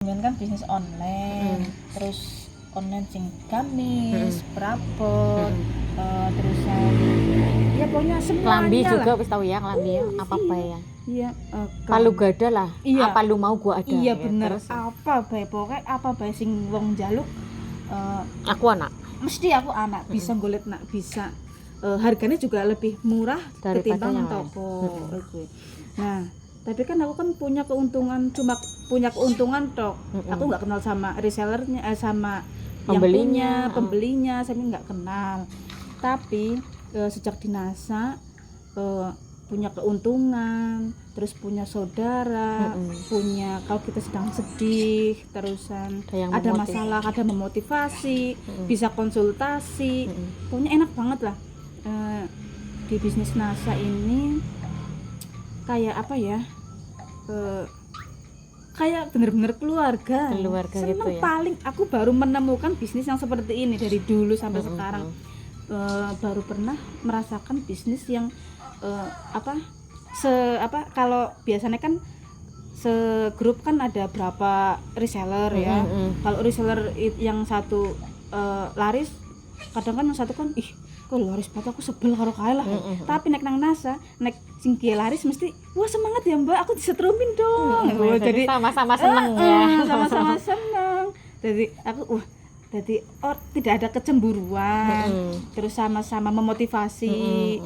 sampean kan bisnis online, terus online sing gamis, prapot, terusan ya pokoknya semuanya Klambi lah. juga wis tahu ya, klambi ya, apa ya. Iya, Palu gada lah. Iya. Apa lu mau gua ada. Iya ya, bener. terus, Apa bae pokoknya apa bae sing wong njaluk aku anak mesti aku anak bisa golek nak bisa harganya juga lebih murah Daripada ketimbang yang nang toko. Nah, tapi kan aku kan punya keuntungan tok. Aku nggak kenal sama resellernya sama Pembelinya, yang punya, pembelinya saya nggak kenal. Tapi sejak di NASA punya keuntungan, terus punya saudara, punya kalau kita sedang sedih, terusan ada masalah, ada memotivasi, bisa konsultasi, pokoknya enak banget lah. Di bisnis NASA ini kayak apa ya? Kayak bener-bener keluarga seneng gitu ya. Paling aku baru menemukan bisnis yang seperti ini dari dulu sampai sekarang. Baru pernah merasakan bisnis yang kalau biasanya kan segrup kan ada berapa reseller ya. Kalau reseller yang satu laris, kadang kan yang satu kan kok laris banget aku sebel karo kae lah. Tapi nek nang NASA, nek sing kiye laris mesti wah semangat ya Mbak, aku disetrumin dong. Jadi sama-sama seneng ya. Sama-sama seneng. Jadi aku tidak ada kecemburuan. Terus sama-sama memotivasi.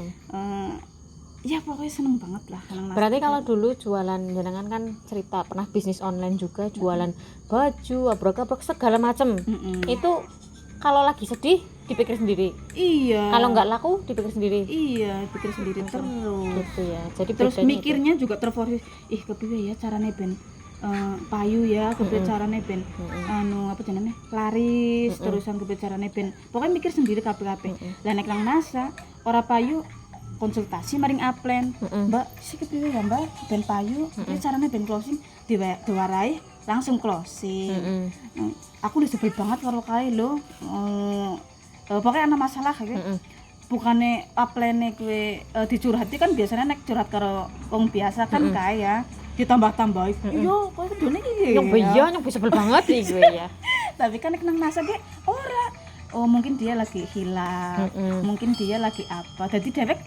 Ya pokoknya seneng banget lah nang NASA. Berarti kalau dulu jualan jenengan kan cerita pernah bisnis online juga, jualan baju, abrok-abrok segala macam. Itu kalau lagi sedih dipikir sendiri. Iya. Kalau nggak laku dipikir sendiri. Iya, pikir sendiri terus. Gitu ya. Jadi terus mikirnya itu juga terfokus. Kepiye ya carane ben payu ya, kepiye carane ben apa jenenge? Laris, terusan kepiye carane ben. Pokoknya mikir sendiri kabeh-kabeh. Lah nek nang NASA ora payu konsultasi maring upline. Mbak, sik kepiye ya Mbak? Ben payu, kepiye carane ben closing diwarai langsung closing. Aku udah sebel banget karo kae lho. Pokoknya ana masalah kayak bukannya upline kowe dicurhati kan biasanya nek curhat karo wong biasa kan kaya ditambah-tambahi. Yo, kowe kedone iki. Yang sebel banget iki gue ya. Tapi kan nek nang NASA ge ora. Oh, mungkin dia lagi hilang. Mungkin dia lagi apa. Jadi dewek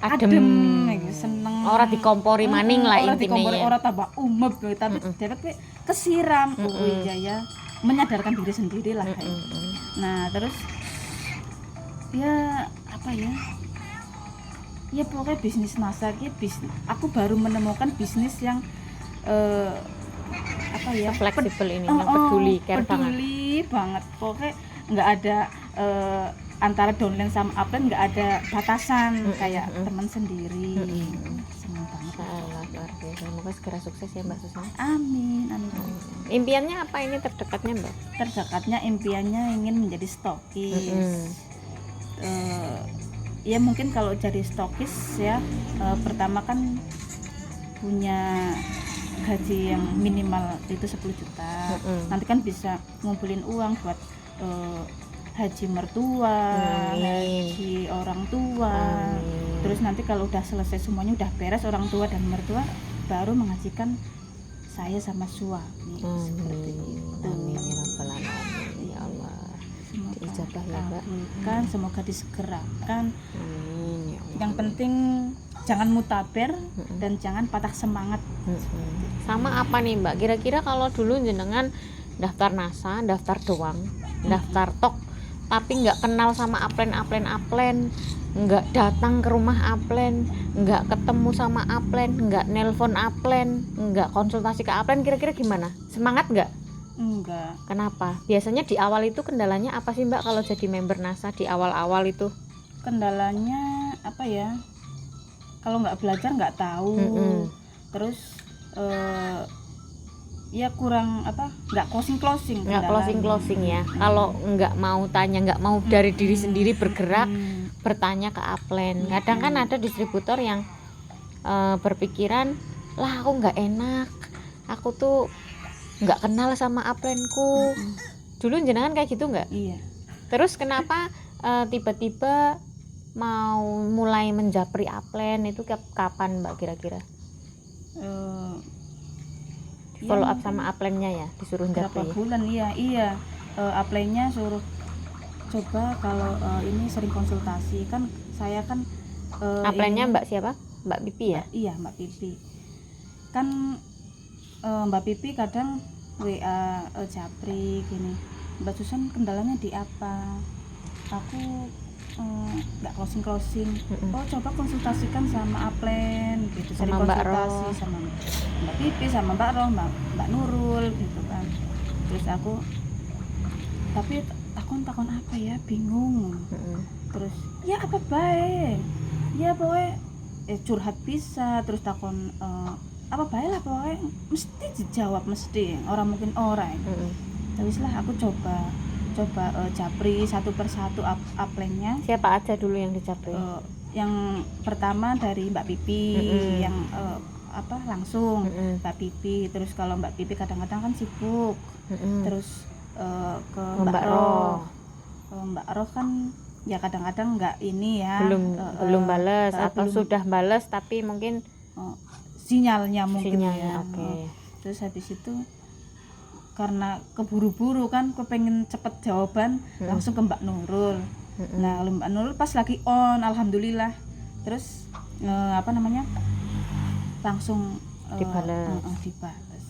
adem seneng. Ora dikompori maning lah ora intine ya. Ora tambah umeb tapi dewek kesiram. Oh iya ya, menyadarkan diri sendiri lah. Nah, terus ya apa ya pokoknya bisnis NASA aku baru menemukan bisnis yang fleksibel ini yang peduli banget pokoknya nggak ada antara downline sama upline nggak ada batasan kayak teman sendiri. Senang banget. Semoga segera sukses ya Mbak Susana. Amin. Impiannya apa ini terdekatnya Mbak? Terdekatnya impiannya ingin menjadi stokis. Ya mungkin kalau jadi stokis ya pertama kan punya gaji yang minimal itu 10 juta. Nanti kan bisa ngumpulin uang buat haji mertua, haji orang tua. Terus nanti kalau udah selesai semuanya udah beres orang tua dan mertua baru mengajikan saya sama suami. Seperti itu. Amin ya rabbal alamin ya Allah. Diijabah ya Mbak. Kan semoga disegerakan. Amin ya Allah. Yang penting jangan mutaber dan jangan patah semangat. Sama apa nih Mbak? Kira-kira kalau dulu jenengan daftar NASA, daftar doang, daftar tok, tapi nggak kenal sama upline, nggak datang ke rumah upline, nggak ketemu sama upline, nggak nelpon upline, nggak konsultasi ke upline, kira-kira gimana? Semangat nggak? Enggak. Kenapa? Biasanya di awal itu kendalanya apa sih Mbak kalau jadi member NASA di awal-awal itu? Kendalanya apa ya? Kalau nggak belajar nggak tahu. Terus ya kurang nggak closing ya. Kalau nggak mau tanya, nggak mau dari diri sendiri bergerak bertanya ke upline. Kadang kan ada distributor yang berpikiran lah aku nggak enak, aku tuh nggak kenal sama upline-ku. Dulu jenengan kayak gitu nggak? Iya. Terus kenapa tiba-tiba mau mulai menjapri upline itu kapan Mbak kira-kira? follow up mungkin sama upline-nya ya, disuruh berapa japri ya. bulan iya upline-nya suruh coba kalau ini sering konsultasi kan saya kan Upline-nya ini- Mbak siapa? Mbak Pipi ya? iya Mbak Pipi kan Mbak Pipi kadang WA japri gini, Mbak Susan kendalanya di apa, aku nggak closing Mm-mm. oh coba konsultasikan sama upline gitu, sering Sama Mbak konsultasi Roh. sama Mbak Pipi sama Mbak Roh, Mbak Nurul gitu kan. Terus aku tapi takon apa ya, bingung. Mm-mm. Terus ya apa baik ya pokoknya curhat bisa, terus takon apa baik lah pokoknya mesti dijawab, mesti orang mungkin orang. Mm-mm. Terus lah aku coba japri satu persatu upline-nya. Siapa aja dulu yang dijapri? Yang pertama dari Mbak Pipi, Mm-mm. yang langsung Mm-mm. Mbak Pipi. Terus kalau Mbak Pipi kadang-kadang kan sibuk. Mm-mm. Terus ke Mbak Mbak Roh. Roh. Mbak Roh kan ya kadang-kadang nggak ini ya, belum balas atau belum, sudah balas tapi mungkin sinyalnya mungkin sinyalnya ya. oke. Terus habis itu karena keburu-buru kan kepengen cepet jawaban, langsung ke Mbak Nurul. Nah kalau Mbak Nurul pas lagi on, alhamdulillah. Terus langsung Dibalas. dibalas.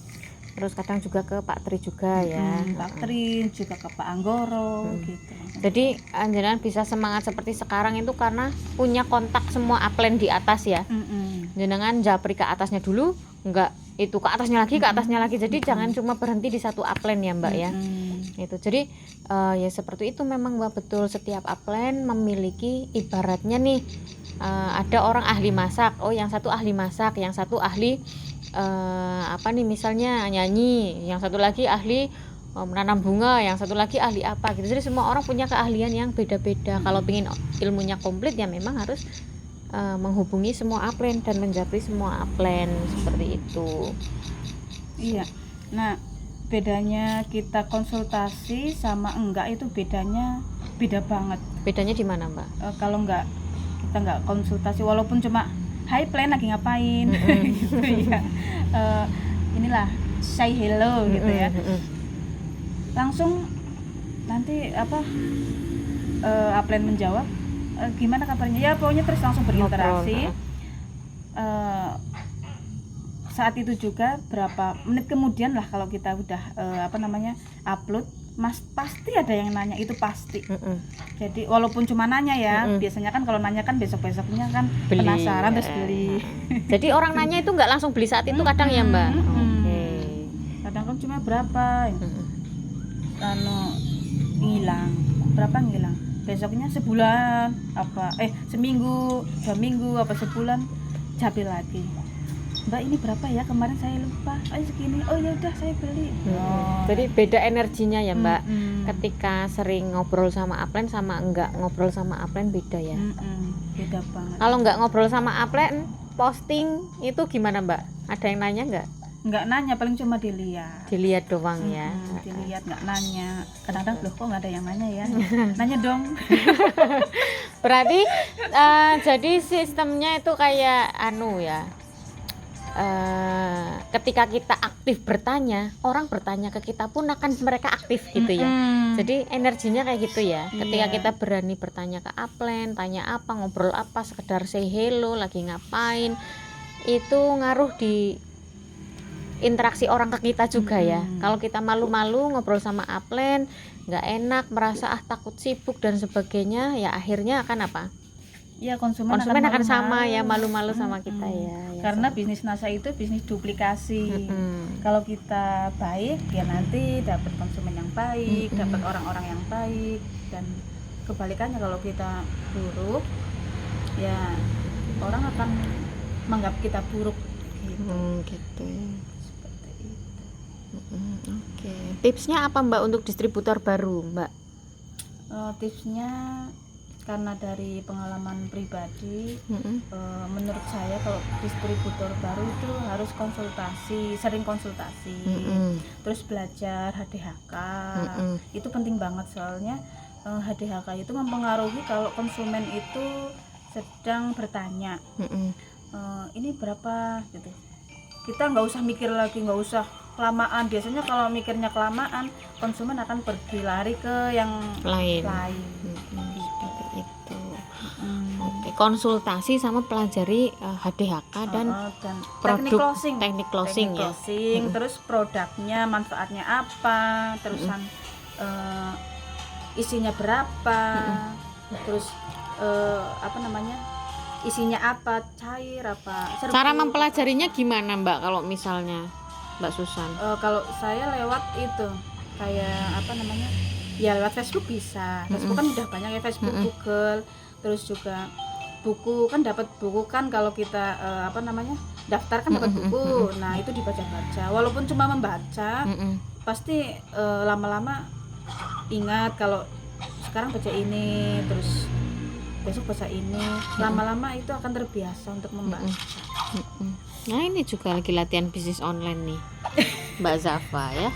Terus kadang juga ke Pak Tri juga ya. Pak Tri juga ke Pak Anggoro gitu. Jadi jenengan bisa semangat seperti sekarang itu karena punya kontak semua upline di atas ya. Jenengan japri ke atasnya dulu, enggak itu ke atasnya lagi, jadi jangan cuma berhenti di satu upline ya Mbak ya. Itu jadi ya seperti itu memang Mbak, betul setiap upline memiliki ibaratnya nih ada orang ahli masak, yang satu ahli masak, yang satu ahli misalnya nyanyi, yang satu lagi ahli menanam bunga, yang satu lagi ahli apa gitu. Jadi semua orang punya keahlian yang beda-beda. Kalau ingin ilmunya komplit ya memang harus menghubungi semua upline dan menjapri semua upline seperti itu. Iya. Nah, bedanya kita konsultasi sama enggak itu beda banget. Bedanya di mana, Mbak? Kalau kita enggak konsultasi walaupun cuma hi plan lagi ngapain gitu ya. Inilah say hello gitu ya. Langsung nanti upline menjawab gimana kabarnya ya, pokoknya terus langsung berinteraksi. Saat itu juga berapa menit kemudian lah kalau kita udah upload, pasti ada yang nanya, itu pasti. Jadi walaupun cuma nanya ya, biasanya kan kalau nanya kan besoknya kan beli, penasaran terus beli. Jadi orang nanya itu nggak langsung beli saat itu kadang ya Mbak. Kadang kan cuma berapa ngilang besoknya sebulan seminggu 2 minggu sebulan japri lagi, Mbak ini berapa ya kemarin saya lupa, segini, oh ya udah saya beli. Jadi beda energinya ya Mbak. Ketika sering ngobrol sama upline sama enggak ngobrol sama upline beda ya. Beda banget. Kalau enggak ngobrol sama upline, posting itu gimana Mbak? Ada yang nanya enggak? Enggak nanya, paling cuma dilihat doang ya. Dilihat, nggak nanya. Kadang-kadang loh kok nggak ada yang nanya ya. Nanya dong. Berarti jadi sistemnya itu kayak ketika kita aktif bertanya, orang bertanya ke kita pun akan mereka aktif gitu ya. Jadi energinya kayak gitu ya. Ketika kita berani bertanya ke upline, tanya apa, ngobrol apa, sekedar say hello, lagi ngapain, itu ngaruh di interaksi orang ke kita juga ya. Kalau kita malu-malu ngobrol sama upline, nggak enak, merasa takut sibuk dan sebagainya, ya akhirnya akan apa? Ya konsumen akan sama ya, malu-malu sama kita ya. Karena bisnis NASA itu bisnis duplikasi. Kalau kita baik ya nanti dapat konsumen yang baik, dapat orang-orang yang baik, dan kebalikannya kalau kita buruk ya orang akan menganggap kita buruk gitu. Oke. Tipsnya apa Mbak untuk distributor baru Mbak? Tipsnya karena dari pengalaman pribadi, menurut saya kalau distributor baru itu harus sering konsultasi, terus belajar HDHK. Itu penting banget soalnya HDHK itu mempengaruhi kalau konsumen itu sedang bertanya ini berapa gitu. Kita nggak usah mikir lagi, nggak usah kelamaan. Biasanya kalau mikirnya kelamaan, konsumen akan pergi lari ke yang lain. Seperti itu. Oke, konsultasi sama pelajari HDHK dan produk teknik closing ya. Terus produknya manfaatnya apa, terusan isinya berapa, terus apa namanya, isinya apa, cair apa, serbuk. Cara mempelajarinya gimana Mbak kalau misalnya Mbak Susan? Kalau saya lewat itu kayak apa namanya, ya lewat Facebook bisa. Facebook kan udah banyak ya, Facebook, Google, terus juga buku kan, dapat buku kan kalau kita apa namanya, daftar kan dapat buku. Nah itu dibaca-baca, walaupun cuma membaca pasti lama-lama ingat. Kalau sekarang baca ini, terus besok baca ini, lama-lama itu akan terbiasa untuk membaca. Nah ini juga lagi latihan bisnis online nih Mbak Zafa ya.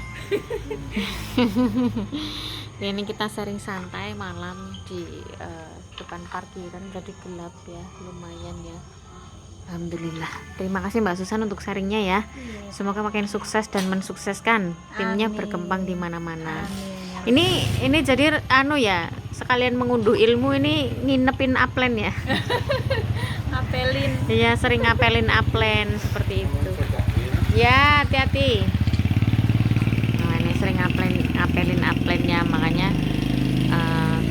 Ini kita sharing santai malam di depan parkiran, jadi gelap ya, lumayan ya. Alhamdulillah. Terima kasih Mbak Susan untuk sharingnya ya. Semoga makin sukses dan mensukseskan. Timnya berkembang di mana-mana. Ini jadi ya, sekalian mengunduh ilmu, ini nginepin upline ya. Apelin. Iya, sering ngapelin upline seperti itu. Ya, hati-hati. Nah, ini sering ngapelin upline-nya, makanya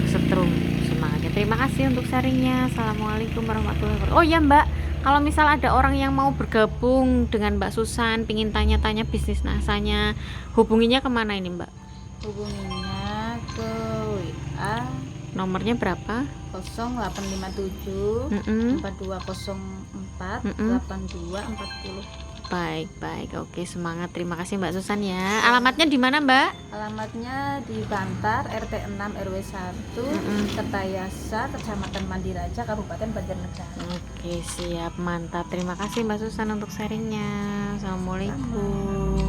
kesetrum semangatnya. Terima kasih untuk sharingnya. Assalamualaikum warahmatullahi wabarakatuh. Oh ya Mbak, kalau misal ada orang yang mau bergabung dengan Mbak Susan, pingin tanya-tanya bisnis nasanya, hubunginya kemana ini Mbak? Hubunginya ke WA. Nomornya berapa? 0857 4204 8240. Baik, oke, semangat. Terima kasih Mbak Susan ya. Alamatnya di mana Mbak? Alamatnya di Bantar, RT 6 RW 1, Kertayasa, Kecamatan Mandiraja, Kabupaten Banjarnegara. Oke, siap, mantap. Terima kasih Mbak Susan untuk sharingnya. Assalamualaikum.